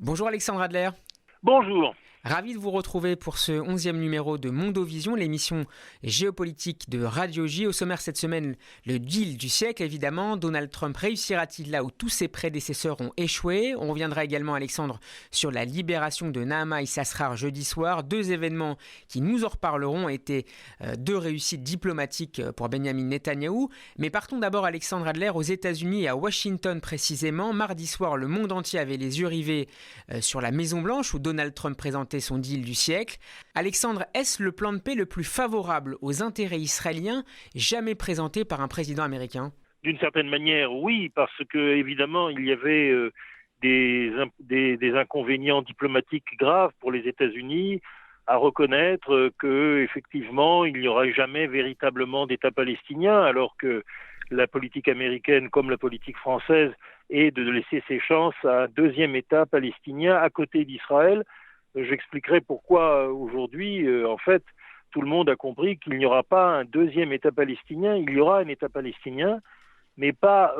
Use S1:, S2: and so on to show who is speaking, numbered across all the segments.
S1: Bonjour Alexandre Adler.
S2: Bonjour.
S1: Ravi de vous retrouver pour ce 11e numéro de Mondovision, l'émission géopolitique de Radio J. Au sommaire cette semaine, le deal du siècle évidemment. Donald Trump réussira-t-il là où tous ses prédécesseurs ont échoué? On reviendra également, Alexandre, sur la libération de Nahama Issasrar jeudi soir. Deux événements qui, nous en reparleront, étaient deux réussites diplomatiques pour Benjamin Netanyahou. Mais partons d'abord, Alexandre Adler, aux États-Unis et à Washington précisément. Mardi soir, le monde entier avait les yeux rivés sur la Maison-Blanche où Donald Trump présentait son deal du siècle. Alexandre, est-ce le plan de paix le plus favorable aux intérêts israéliens jamais présenté par un président américain?
S2: D'une certaine manière, oui, parce que évidemment, il y avait des inconvénients diplomatiques graves pour les États-Unis à reconnaître que effectivement, il n'y aura jamais véritablement d'État palestinien, alors que la politique américaine, comme la politique française, est de laisser ses chances à un deuxième État palestinien à côté d'Israël. J'expliquerai pourquoi aujourd'hui, en fait, tout le monde a compris qu'il n'y aura pas un deuxième État palestinien. Il y aura un État palestinien, mais pas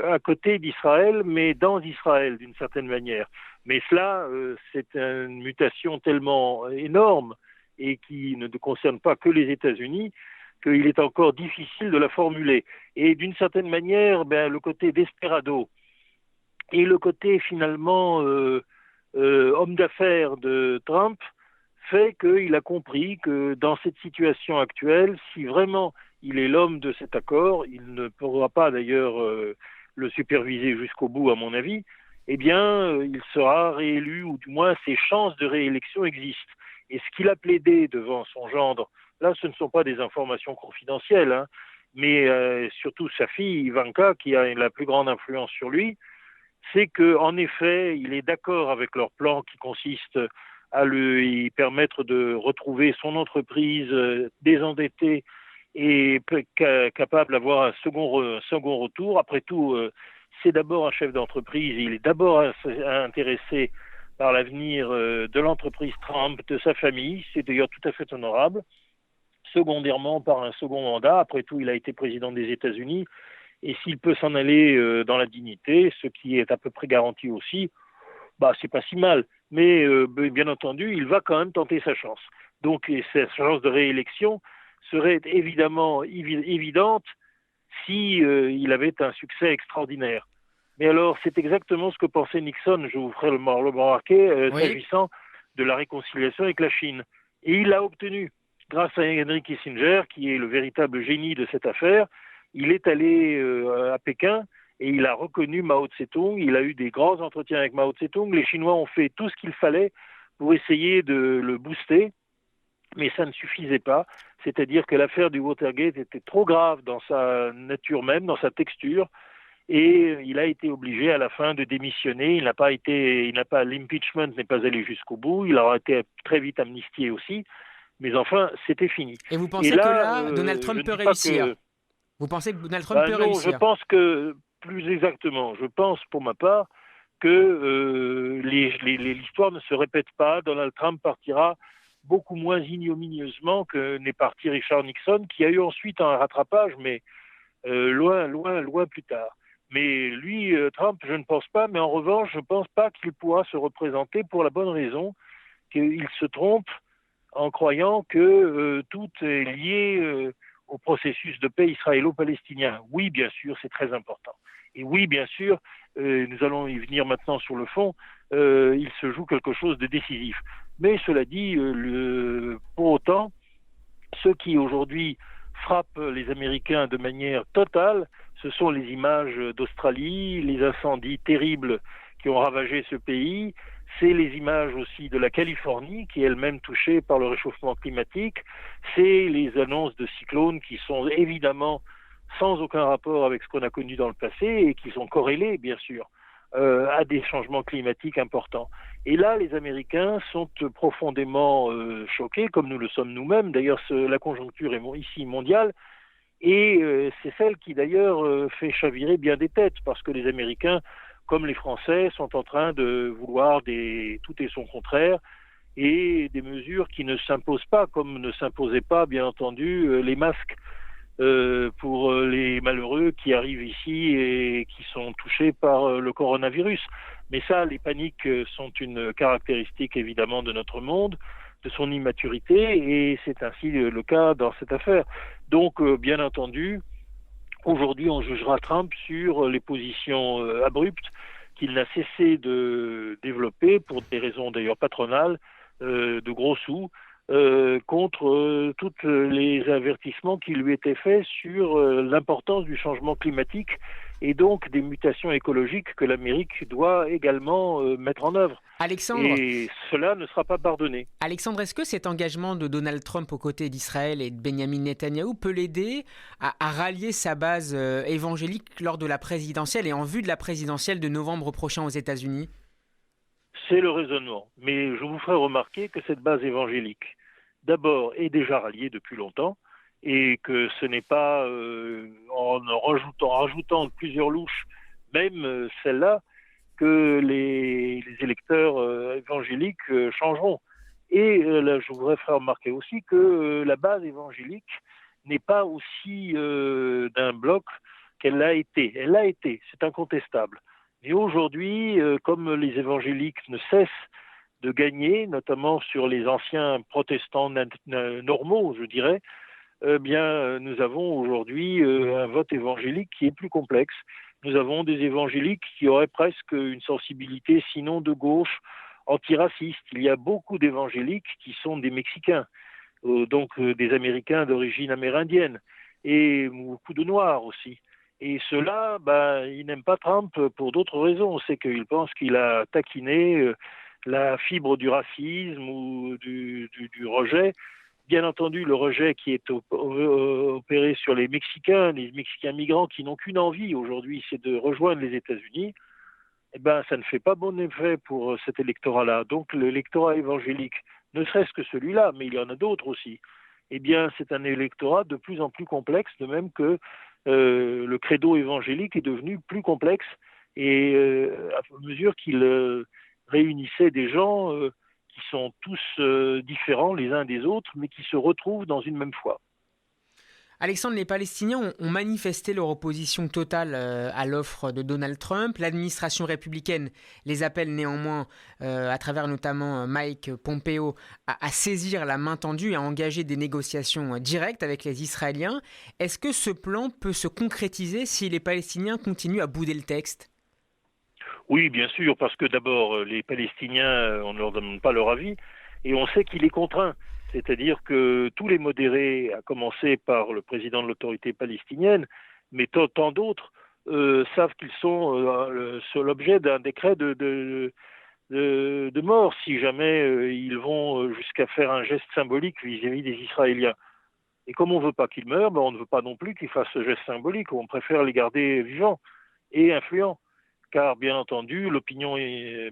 S2: à côté d'Israël, mais dans Israël, d'une certaine manière. Mais cela, c'est une mutation tellement énorme et qui ne concerne pas que les États-Unis qu'il est encore difficile de la formuler. Et d'une certaine manière, le côté desperado et le côté finalement homme d'affaires de Trump fait qu'il a compris que dans cette situation actuelle, si vraiment il est l'homme de cet accord, il ne pourra pas d'ailleurs le superviser jusqu'au bout à mon avis, eh bien il sera réélu, ou du moins ses chances de réélection existent. Et ce qu'il a plaidé devant son gendre, là ce ne sont pas des informations confidentielles, mais surtout sa fille Ivanka, qui a la plus grande influence sur lui, c'est qu'en effet, il est d'accord avec leur plan qui consiste à lui permettre de retrouver son entreprise désendettée et capable d'avoir un second retour. Après tout, c'est d'abord un chef d'entreprise, il est d'abord intéressé par l'avenir de l'entreprise Trump, de sa famille, c'est d'ailleurs tout à fait honorable. Secondairement, par un second mandat, après tout, il a été président des États-Unis, et s'il peut s'en aller dans la dignité, ce qui est à peu près garanti aussi, c'est pas si mal. Mais bien entendu, il va quand même tenter sa chance. Donc sa chance de réélection serait évidemment évidente si il avait un succès extraordinaire. Mais alors, c'est exactement ce que pensait Nixon, je vous ferai le remarquer, s'agissant de la réconciliation avec la Chine. Et il l'a obtenu grâce à Henry Kissinger, qui est le véritable génie de cette affaire. Il est allé à Pékin et il a reconnu Mao Tse-tung. Il a eu des grands entretiens avec Mao Tse-tung. Les Chinois ont fait tout ce qu'il fallait pour essayer de le booster, mais ça ne suffisait pas. C'est-à-dire que l'affaire du Watergate était trop grave dans sa nature même, dans sa texture, et il a été obligé à la fin de démissionner. L'impeachment n'est pas allé jusqu'au bout. Il aura été très vite amnistié aussi, mais enfin, c'était fini.
S1: Et vous pensez que là, Donald Trump peut réussir? Vous pensez que Donald Trump peut réussir?
S2: Je pense que, plus exactement, je pense pour ma part que l'histoire ne se répète pas. Donald Trump partira beaucoup moins ignominieusement que n'est parti Richard Nixon, qui a eu ensuite un rattrapage, mais loin plus tard. Mais lui, Trump, je ne pense pas, mais en revanche, je ne pense pas qu'il pourra se représenter pour la bonne raison qu'il se trompe en croyant que tout est lié au processus de paix israélo-palestinien. Oui, bien sûr, c'est très important. Et oui, bien sûr, nous allons y venir maintenant sur le fond, il se joue quelque chose de décisif. Mais cela dit, pour autant, ce qui aujourd'hui frappe les Américains de manière totale, ce sont les images d'Australie, les incendies terribles qui ont ravagé ce pays. C'est les images aussi de la Californie, qui est elle-même touchée par le réchauffement climatique. C'est les annonces de cyclones qui sont évidemment sans aucun rapport avec ce qu'on a connu dans le passé et qui sont corrélés, bien sûr, à des changements climatiques importants. Et là, les Américains sont profondément choqués, comme nous le sommes nous-mêmes. D'ailleurs, la conjoncture est ici mondiale. Et c'est celle qui, d'ailleurs, fait chavirer bien des têtes, parce que les Américains, comme les Français, sont en train de vouloir tout et son contraire, et des mesures qui ne s'imposent pas, comme ne s'imposaient pas, bien entendu, les masques pour les malheureux qui arrivent ici et qui sont touchés par le coronavirus. Mais ça, les paniques sont une caractéristique évidemment de notre monde, de son immaturité, et c'est ainsi le cas dans cette affaire. Donc, bien entendu, aujourd'hui, on jugera Trump sur les positions abruptes qu'il n'a cessé de développer, pour des raisons d'ailleurs patronales, de gros sous, contre tous les avertissements qui lui étaient faits sur l'importance du changement climatique et donc des mutations écologiques que l'Amérique doit également mettre en œuvre.
S1: Alexandre,
S2: Et cela ne sera pas pardonné.
S1: Alexandre, est-ce que cet engagement de Donald Trump aux côtés d'Israël et de Benjamin Netanyahou peut l'aider à rallier sa base évangélique lors de la présidentielle et en vue de la présidentielle de novembre prochain aux États-Unis ?
S2: C'est le raisonnement. Mais je vous ferai remarquer que cette base évangélique, d'abord, est déjà ralliée depuis longtemps, et que ce n'est pas en rajoutant plusieurs louches, même celle-là, que les électeurs évangéliques changeront. Et là, je voudrais faire remarquer aussi que la base évangélique n'est pas aussi d'un bloc qu'elle l'a été. Elle l'a été, c'est incontestable. Mais aujourd'hui, comme les évangéliques ne cessent de gagner, notamment sur les anciens protestants normaux, je dirais, bien, nous avons aujourd'hui un vote évangélique qui est plus complexe. Nous avons des évangéliques qui auraient presque une sensibilité, sinon de gauche, antiraciste. Il y a beaucoup d'évangéliques qui sont des Mexicains, donc des Américains d'origine amérindienne, et beaucoup de Noirs aussi. Et ceux-là, ils n'aiment pas Trump pour d'autres raisons. C'est qu'ils pensent qu'il a taquiné la fibre du racisme ou du rejet. Bien entendu, le rejet qui est opéré sur les Mexicains migrants qui n'ont qu'une envie aujourd'hui, c'est de rejoindre les États-Unis, ça ne fait pas bon effet pour cet électorat-là. Donc l'électorat évangélique, ne serait-ce que celui-là, mais il y en a d'autres aussi, c'est un électorat de plus en plus complexe, de même que le credo évangélique est devenu plus complexe, et à mesure qu'il réunissait des gens qui sont tous différents les uns des autres, mais qui se retrouvent dans une même foi.
S1: Alexandre, les Palestiniens ont manifesté leur opposition totale à l'offre de Donald Trump. L'administration républicaine les appelle néanmoins, à travers notamment Mike Pompeo, à saisir la main tendue et à engager des négociations directes avec les Israéliens. Est-ce que ce plan peut se concrétiser si les Palestiniens continuent à bouder le texte ?
S2: Oui, bien sûr, parce que d'abord, les Palestiniens, on ne leur demande pas leur avis, et on sait qu'il est contraint. C'est-à-dire que tous les modérés, à commencer par le président de l'autorité palestinienne, mais tant d'autres, savent qu'ils sont sur l'objet d'un décret de mort, si jamais ils vont jusqu'à faire un geste symbolique vis-à-vis des Israéliens. Et comme on ne veut pas qu'ils meurent, on ne veut pas non plus qu'ils fassent ce geste symbolique, on préfère les garder vivants et influents. Car, bien entendu, l'opinion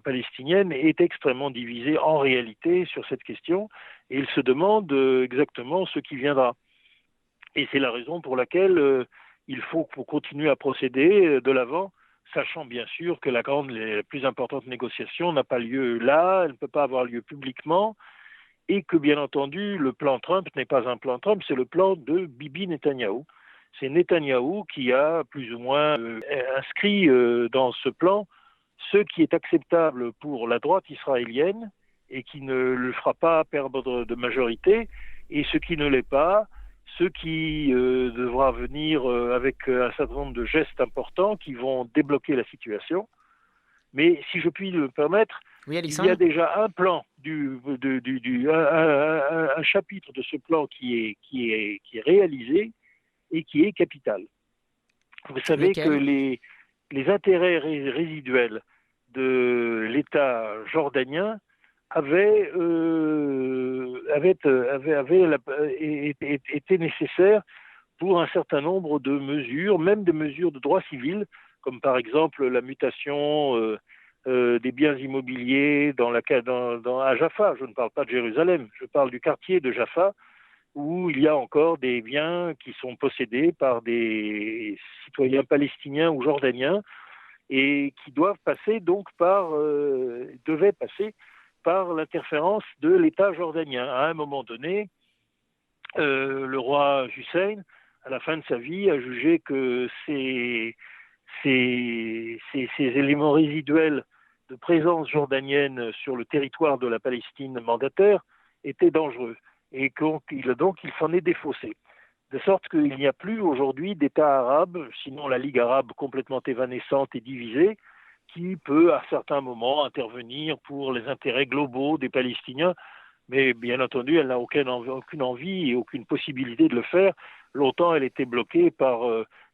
S2: palestinienne est extrêmement divisée en réalité sur cette question, et il se demande exactement ce qui viendra. Et c'est la raison pour laquelle il faut continuer à procéder de l'avant, sachant bien sûr que la plus importante négociation n'a pas lieu là, elle ne peut pas avoir lieu publiquement, et que, bien entendu, le plan Trump n'est pas un plan Trump, c'est le plan de Bibi Netanyahou. C'est Netanyahou qui a plus ou moins inscrit dans ce plan ce qui est acceptable pour la droite israélienne et qui ne le fera pas perdre de majorité, et ce qui ne l'est pas, ce qui devra venir avec un certain nombre de gestes importants qui vont débloquer la situation. Mais si je puis le permettre,
S1: oui,
S2: il y a déjà un plan, un chapitre de ce plan qui est réalisé et qui est capital. Vous savez que les intérêts résiduels de l'État jordanien étaient nécessaires pour un certain nombre de mesures, même des mesures de droit civil, comme par exemple la mutation des biens immobiliers à Jaffa. Je ne parle pas de Jérusalem, je parle du quartier de Jaffa, où il y a encore des biens qui sont possédés par des citoyens palestiniens ou jordaniens et qui devaient passer par l'interférence de l'État jordanien. À un moment donné, le roi Hussein, à la fin de sa vie, a jugé que ces éléments résiduels de présence jordanienne sur le territoire de la Palestine mandataire était dangereux. Et donc, il s'en est défaussé. De sorte qu'il n'y a plus aujourd'hui d'État arabe, sinon la Ligue arabe complètement évanescente et divisée, qui peut à certains moments intervenir pour les intérêts globaux des Palestiniens. Mais bien entendu, elle n'a aucune envie et aucune possibilité de le faire. Longtemps, elle était bloquée par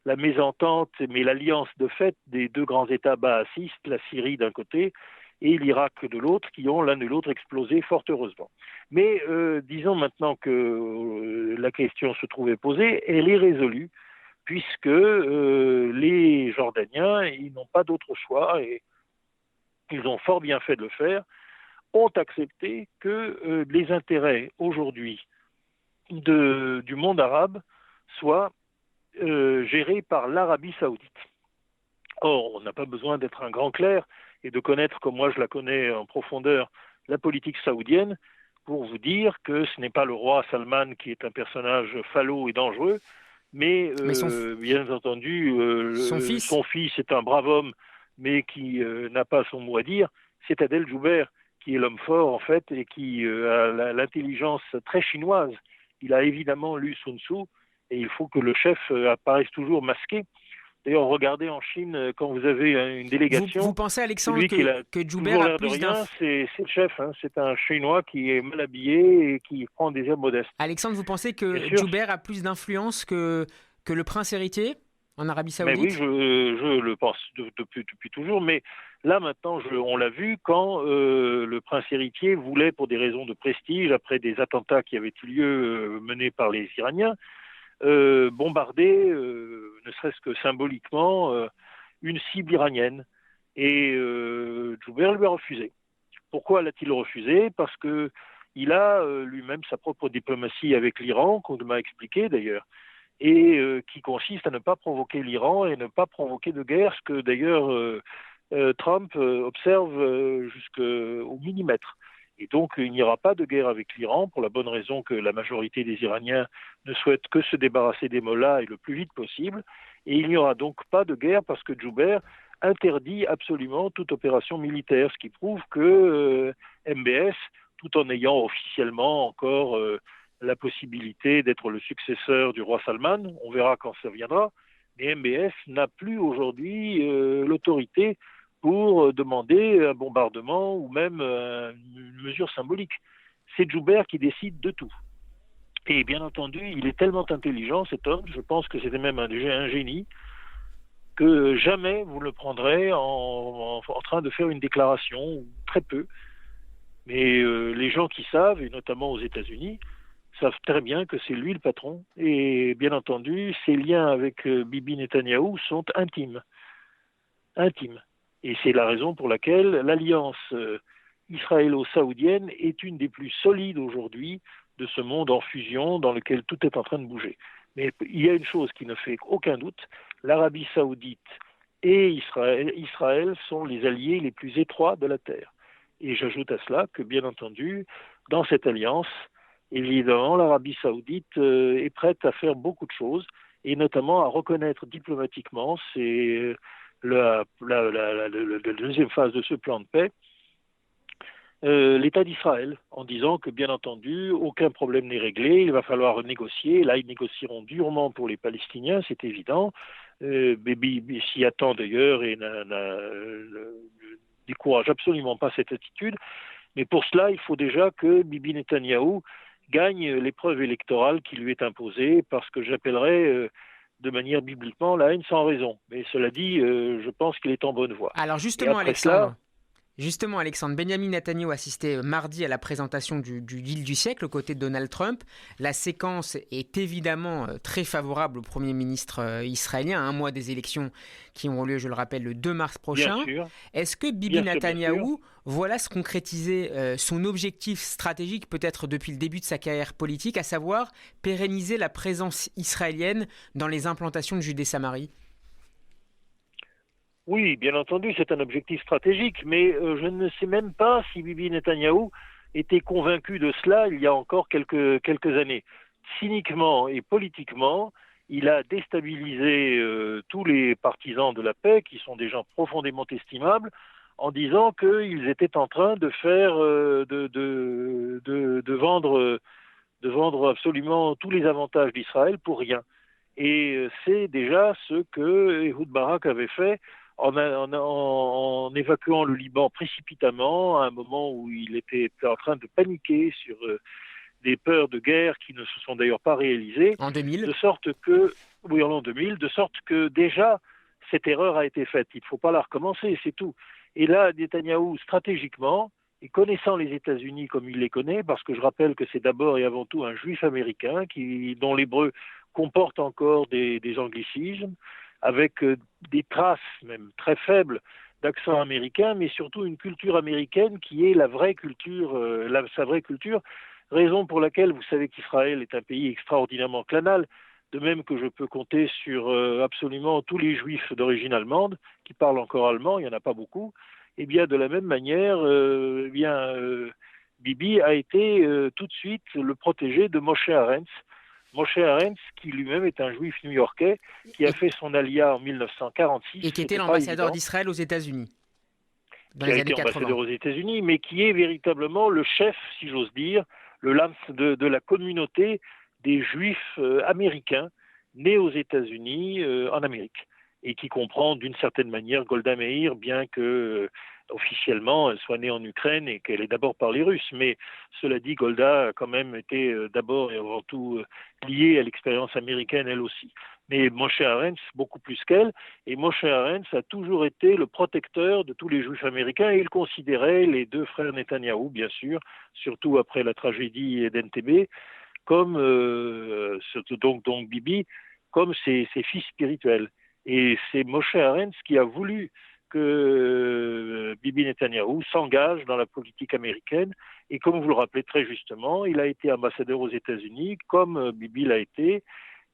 S2: la mésentente, mais l'alliance de fait des deux grands États baassistes, la Syrie d'un côté et l'Irak de l'autre, qui ont l'un et l'autre explosé fort heureusement. Mais disons maintenant que la question se trouvait posée, elle est résolue, puisque les Jordaniens, ils n'ont pas d'autre choix, et ils ont fort bien fait de le faire, ont accepté que les intérêts aujourd'hui du monde arabe soient gérés par l'Arabie saoudite. Or, on n'a pas besoin d'être un grand clerc et de connaître, comme moi je la connais en profondeur, la politique saoudienne, pour vous dire que ce n'est pas le roi Salman qui est un personnage falot et dangereux, mais bien entendu, son fils est un brave homme, mais qui n'a pas son mot à dire, c'est Adel Jouber, qui est l'homme fort en fait, et qui a l'intelligence très chinoise. Il a évidemment lu Sun Tzu, et il faut que le chef apparaisse toujours masqué. D'ailleurs, regardez en Chine, quand vous avez une délégation...
S1: Vous pensez, Alexandre, que Jouber a plus d'influence?
S2: C'est le chef, hein, c'est un Chinois qui est mal habillé et qui prend des airs modestes.
S1: Alexandre, vous pensez que Jouber a plus d'influence que le prince héritier en Arabie Saoudite?
S2: Mais oui, je le pense depuis toujours, mais là maintenant, on l'a vu quand le prince héritier voulait, pour des raisons de prestige, après des attentats qui avaient eu lieu menés par les Iraniens, bombarder, ne serait-ce que symboliquement, une cible iranienne. Et Jouber lui a refusé. Pourquoi l'a-t-il refusé? Parce qu'il a lui-même sa propre diplomatie avec l'Iran, qu'on m'a expliqué d'ailleurs, et qui consiste à ne pas provoquer l'Iran et ne pas provoquer de guerre, ce que d'ailleurs Trump observe jusqu'au millimètre. Et donc, il n'y aura pas de guerre avec l'Iran, pour la bonne raison que la majorité des Iraniens ne souhaitent que se débarrasser des mollahs et le plus vite possible. Et il n'y aura donc pas de guerre parce que Jouber interdit absolument toute opération militaire, ce qui prouve que MBS, tout en ayant officiellement encore la possibilité d'être le successeur du roi Salman, on verra quand ça viendra, mais MBS n'a plus aujourd'hui l'autorité pour demander un bombardement ou même une mesure symbolique. C'est Jouber qui décide de tout. Et bien entendu, il est tellement intelligent, cet homme, je pense que c'était même un génie, que jamais vous le prendrez en train de faire une déclaration, ou très peu. Mais les gens qui savent, et notamment aux États-Unis, savent très bien que c'est lui le patron. Et bien entendu, ses liens avec Bibi Netanyahou sont intimes. Intimes. Et c'est la raison pour laquelle l'alliance israélo-saoudienne est une des plus solides aujourd'hui de ce monde en fusion dans lequel tout est en train de bouger. Mais il y a une chose qui ne fait aucun doute, l'Arabie saoudite et Israël sont les alliés les plus étroits de la Terre. Et j'ajoute à cela que, bien entendu, dans cette alliance, évidemment, l'Arabie saoudite est prête à faire beaucoup de choses, et notamment à reconnaître diplomatiquement, c'est la deuxième phase de ce plan de paix, l'État d'Israël, en disant que, bien entendu, aucun problème n'est réglé, il va falloir négocier. Là, ils négocieront durement pour les Palestiniens, c'est évident. Bibi s'y attend d'ailleurs et ne décourage absolument pas cette attitude. Mais pour cela, il faut déjà que Bibi Netanyahou gagne l'épreuve électorale qui lui est imposée, parce que j'appellerais de manière bibliquement la haine sans raison. Mais cela dit, je pense qu'il est en bonne voie.
S1: Alors justement, Alexandre, Benjamin Netanyahou assistait mardi à la présentation du deal du siècle aux côtés de Donald Trump. La séquence est évidemment très favorable au Premier ministre israélien, à un mois des élections qui auront lieu, je le rappelle, le 2 mars prochain.
S2: Bien sûr.
S1: Est-ce que Bibi Netanyahou voilà se concrétiser son objectif stratégique, peut-être depuis le début de sa carrière politique, à savoir pérenniser la présence israélienne dans les implantations de Judée-Samarie?
S2: Oui, bien entendu, c'est un objectif stratégique, mais je ne sais même pas si Bibi Netanyahou était convaincu de cela il y a encore quelques années. Cyniquement et politiquement, il a déstabilisé tous les partisans de la paix, qui sont des gens profondément estimables, en disant qu'ils étaient en train de faire, de vendre absolument tous les avantages d'Israël pour rien. Et c'est déjà ce que Ehud Barak avait fait en évacuant le Liban précipitamment, à un moment où il était en train de paniquer sur des peurs de guerre qui ne se sont d'ailleurs pas réalisées.
S1: En 2000.
S2: De sorte que, oui, en l'an 2000, de sorte que déjà, cette erreur a été faite. Il ne faut pas la recommencer, c'est tout. Et là, Netanyahou, stratégiquement, et connaissant les États-Unis comme il les connaît, parce que je rappelle que c'est d'abord et avant tout un juif américain dont l'hébreu comporte encore des anglicismes, avec des traces même très faibles d'accent américain, mais surtout une culture américaine qui est la vraie culture, sa vraie culture, raison pour laquelle vous savez qu'Israël est un pays extraordinairement clanal, de même que je peux compter sur absolument tous les juifs d'origine allemande qui parlent encore allemand, il n'y en a pas beaucoup. Eh bien, de la même manière, Bibi a été tout de suite le protégé de Moshe Arens. Moshe Arens, qui lui-même est un juif new-yorkais, qui a fait son alia en 1946.
S1: Et qui était l'ambassadeur d'Israël aux États-Unis.
S2: Qui a été ambassadeur aux États-Unis, mais qui est véritablement le chef, si j'ose dire, le lance de la communauté des juifs américains nés aux États-Unis en Amérique, et qui comprend d'une certaine manière Golda Meir, bien que officiellement elle soit née en Ukraine et qu'elle est d'abord par les Russes. Mais cela dit, Golda a quand même été d'abord et avant tout liée à l'expérience américaine elle aussi. Mais Moshe Arens, beaucoup plus qu'elle, et Moshe Arens a toujours été le protecteur de tous les juifs américains, et il considérait les deux frères Netanyahou, bien sûr, surtout après la tragédie d'Entebbe, comme donc Bibi, comme ses fils spirituels. Et c'est Moshe Arens qui a voulu que Bibi Netanyahou s'engage dans la politique américaine. Et comme vous le rappelez très justement, il a été ambassadeur aux États-Unis, comme Bibi l'a été.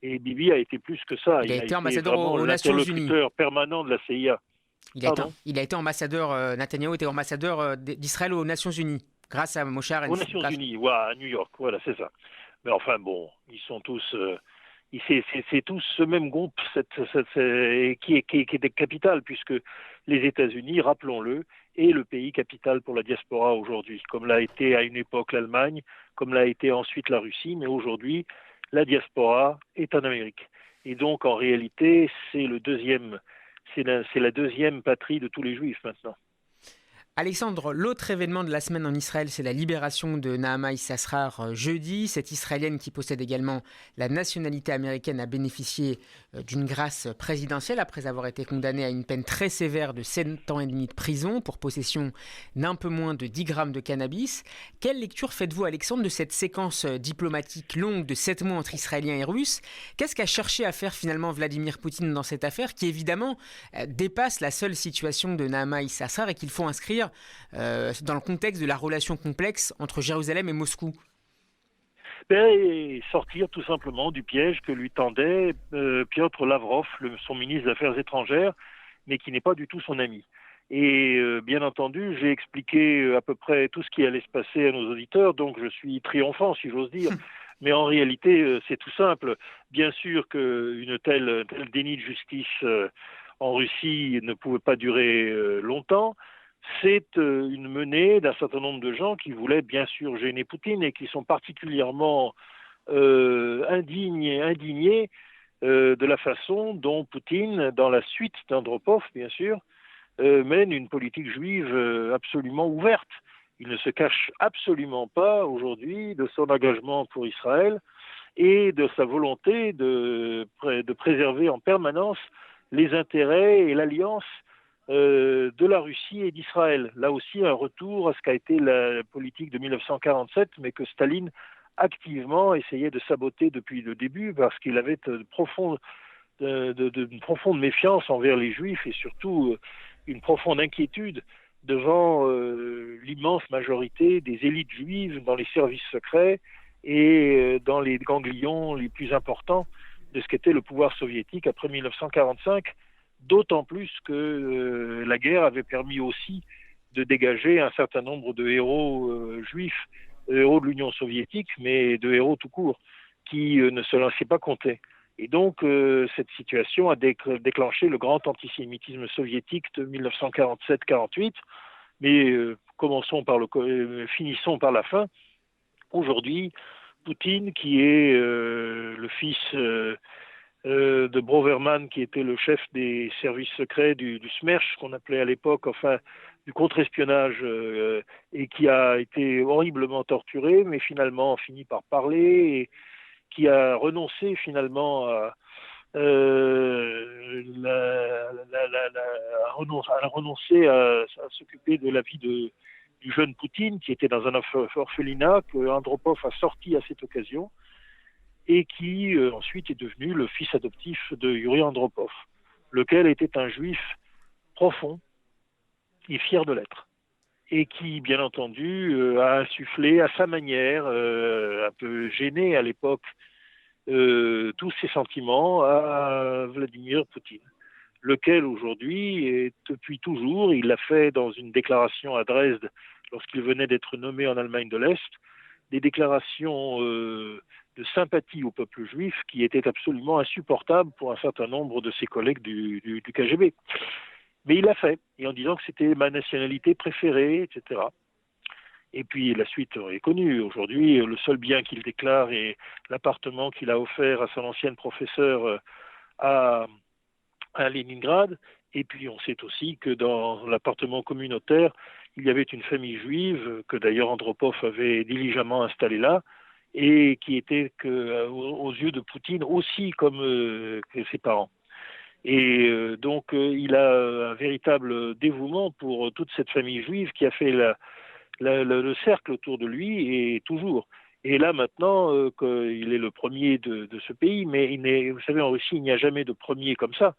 S2: Et Bibi a été plus que ça.
S1: Il a été ambassadeur aux Nations Unies.
S2: L'interlocuteur permanent de la CIA.
S1: Il a été ambassadeur, Netanyahou était ambassadeur d'Israël aux Nations Unies, grâce à Moshe Arens.
S2: Aux Nations Unies, ouais, à New York, voilà, c'est ça. Mais enfin bon, ils sont tous... c'est tous ce même groupe qui est capital, puisque les États-Unis, rappelons-le, est le pays capital pour la diaspora aujourd'hui, comme l'a été à une époque l'Allemagne, comme l'a été ensuite la Russie, mais aujourd'hui, la diaspora est en Amérique. Et donc, en réalité, c'est la deuxième patrie de tous les Juifs maintenant.
S1: Alexandre, l'autre événement de la semaine en Israël, c'est la libération de Nahama Issachar jeudi. Cette Israélienne qui possède également la nationalité américaine a bénéficié d'une grâce présidentielle après avoir été condamnée à une peine très sévère de 7 ans et demi de prison pour possession d'un peu moins de 10 grammes de cannabis. Quelle lecture faites-vous, Alexandre, de cette séquence diplomatique longue de 7 mois entre Israéliens et Russes ? Qu'est-ce qu'a cherché à faire finalement Vladimir Poutine dans cette affaire qui évidemment dépasse la seule situation de Nahama Issachar et qu'il faut inscrire dans le contexte de la relation complexe entre Jérusalem et Moscou?
S2: Sortir tout simplement du piège que lui tendait Piotr Lavrov, son ministre des Affaires étrangères, mais qui n'est pas du tout son ami. Et bien entendu, j'ai expliqué à peu près tout ce qui allait se passer à nos auditeurs, donc je suis triomphant, si j'ose dire. Mais en réalité, c'est tout simple. Bien sûr qu'une telle déni de justice en Russie ne pouvait pas durer longtemps. C'est une menée d'un certain nombre de gens qui voulaient bien sûr gêner Poutine et qui sont particulièrement indignés de la façon dont Poutine, dans la suite d'Andropov bien sûr, mène une politique juive absolument ouverte. Il ne se cache absolument pas aujourd'hui de son engagement pour Israël et de sa volonté de préserver en permanence les intérêts et l'alliance de la Russie et d'Israël. Là aussi, un retour à ce qu'a été la politique de 1947, mais que Staline activement essayait de saboter depuis le début, parce qu'il avait une profonde méfiance envers les Juifs et surtout une profonde inquiétude devant l'immense majorité des élites juives dans les services secrets et dans les ganglions les plus importants de ce qu'était le pouvoir soviétique après 1945. D'autant plus que la guerre avait permis aussi de dégager un certain nombre de héros juifs, héros de l'Union soviétique, mais de héros tout court, qui ne se laissaient pas compter. Et donc, cette situation a déclenché le grand antisémitisme soviétique de 1947-48. Mais finissons par la fin. Aujourd'hui, Poutine, qui est le fils de Broverman, qui était le chef des services secrets du SMERSH, qu'on appelait à l'époque, enfin, du contre-espionnage, et qui a été horriblement torturé, mais finalement finit par parler, et qui a renoncé finalement à s'occuper de la vie du jeune Poutine, qui était dans un orphelinat, que Andropov a sorti à cette occasion, et qui ensuite est devenu le fils adoptif de Yuri Andropov, lequel était un juif profond et fier de l'être, et qui, bien entendu, a insufflé à sa manière, un peu gêné à l'époque, tous ses sentiments à Vladimir Poutine, lequel aujourd'hui, et depuis toujours, il l'a fait dans une déclaration à Dresde lorsqu'il venait d'être nommé en Allemagne de l'Est, des déclarations de sympathie au peuple juif qui étaient absolument insupportables pour un certain nombre de ses collègues du KGB. Mais il l'a fait, et en disant que c'était ma nationalité préférée, etc. Et puis la suite est connue. Aujourd'hui, le seul bien qu'il déclare est l'appartement qu'il a offert à son ancienne professeure à Leningrad. Et puis on sait aussi que dans l'appartement communautaire, il y avait une famille juive, que d'ailleurs Andropov avait diligemment installée là, et qui était aux yeux de Poutine aussi comme que ses parents. Et donc il a un véritable dévouement pour toute cette famille juive qui a fait le cercle autour de lui, et toujours. Et là maintenant qu'il est le premier de ce pays, mais vous savez, en Russie il n'y a jamais de premier comme ça,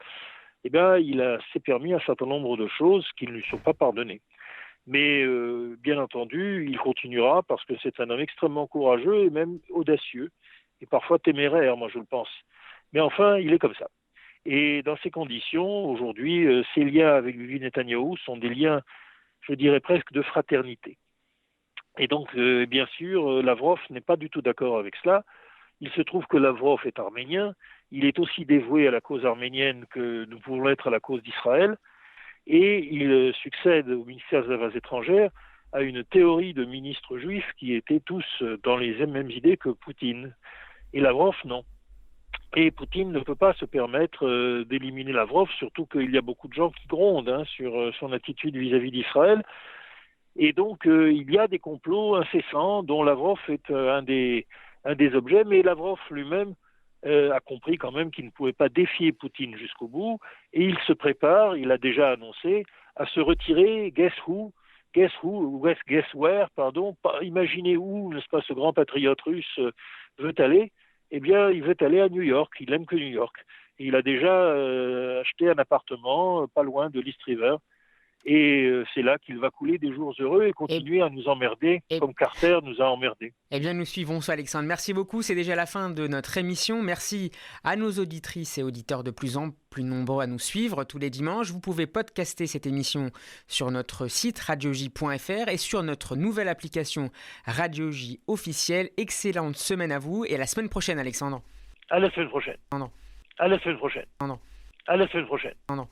S2: eh bien il s'est permis un certain nombre de choses qui ne lui sont pas pardonnées. Mais bien entendu, il continuera parce que c'est un homme extrêmement courageux et même audacieux, et parfois téméraire, moi je le pense. Mais enfin, il est comme ça. Et dans ces conditions, aujourd'hui, ses liens avec Bibi Netanyahou sont des liens, je dirais presque de fraternité. Et donc, bien sûr, Lavrov n'est pas du tout d'accord avec cela. Il se trouve que Lavrov est arménien, il est aussi dévoué à la cause arménienne que nous pouvons l'être à la cause d'Israël, et il succède au ministère des Affaires étrangères à une théorie de ministres juifs qui étaient tous dans les mêmes idées que Poutine. Et Lavrov, non. Et Poutine ne peut pas se permettre d'éliminer Lavrov, surtout qu'il y a beaucoup de gens qui grondent sur son attitude vis-à-vis d'Israël. Et donc, il y a des complots incessants dont Lavrov est un des objets, mais Lavrov lui-même a compris quand même qu'il ne pouvait pas défier Poutine jusqu'au bout, et il se prépare, il a déjà annoncé, à se retirer, guess where, imaginez où, n'est-ce pas, ce grand patriote russe veut aller. Eh bien, il veut aller à New York, il n'aime que New York. Et il a déjà acheté un appartement pas loin de l'East River. Et c'est là qu'il va couler des jours heureux et continuer à nous emmerder comme Carter nous a emmerdés.
S1: Eh bien, nous suivons ça, Alexandre. Merci beaucoup. C'est déjà la fin de notre émission. Merci à nos auditrices et auditeurs de plus en plus nombreux à nous suivre tous les dimanches. Vous pouvez podcaster cette émission sur notre site radioj.fr et sur notre nouvelle application Radio J officielle. Excellente semaine à vous et à la semaine prochaine, Alexandre.
S2: À la semaine prochaine.
S1: Non.
S2: À la semaine prochaine.
S1: Non.
S2: À la semaine prochaine.
S1: Non.